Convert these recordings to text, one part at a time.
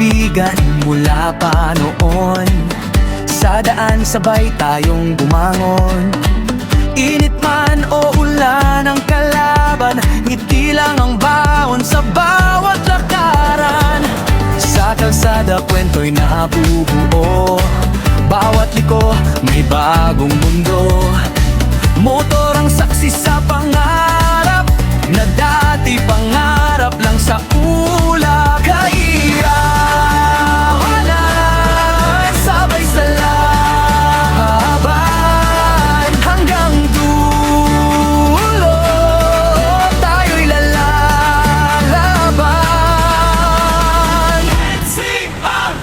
kaibigan mula pa noon. Sa daan sabay tayong bumangon. Init man o ulan ang kalaban, ngiti lang ang baon sa bawat lakaran. Sa kalsada kwento'y nabubuo, bawat liko may bagong mundo. Motor ang saksi sa pangarap na dati pangarap lang sa ulap. Kailangan sabay sa laban hanggang dulo, tayo'y lalaban.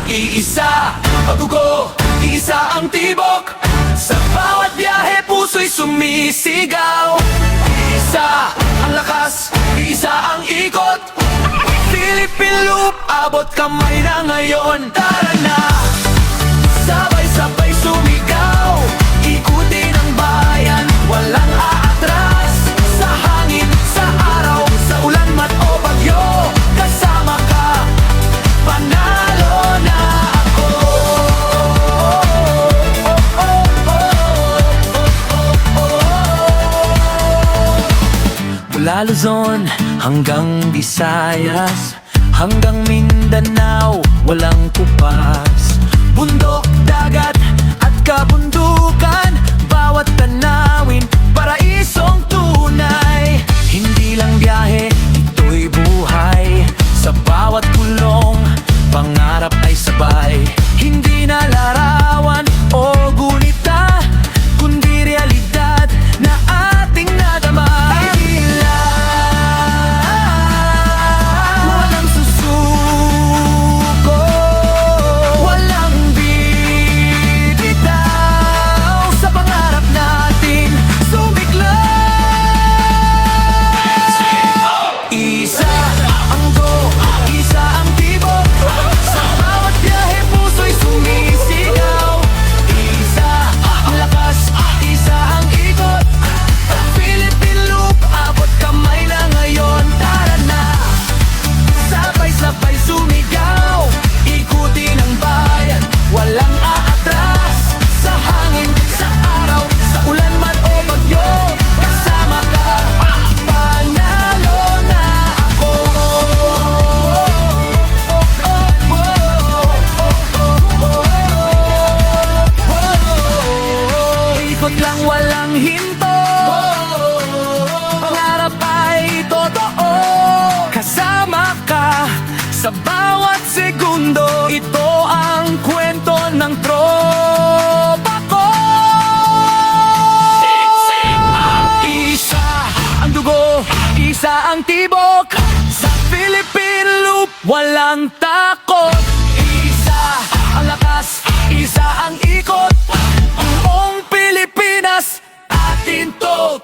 Iisa ang dugo, iisa ang tibok, sa bawat biyahe puso'y sumisigaw. Isa ang lakas, isa ang ikot, Philippine Loop, abot kamay na ngayon. Tara na, sabay-sabay sumigaw, ikutin ang bayan, walang aatras. Sa hangin, sa araw, sa ulan man o bagyo, kasama ka, panalo na ako. Mula Luzon hanggang Visayas, hanggang Mindanao, walang kupas. Bundok, dagat at kabundukan, bawat tanawin, paraisong tunay. Hindi lang biyahe, ito'y buhay. Sa bawat kulong, pangarap ay sabay. Hindi na larawan o gunita, kundi realidad na ating nadama. Lang walang hinto, pangarap ay totoo. Kasama ka sa bawat segundo, ito ang kwento ng tropa ko. Isa ang dugo, isa ang tibok, sa Philippine Loop walang takot. Isa ang lakas, isa ang ikot, buong Pilipinas atin to.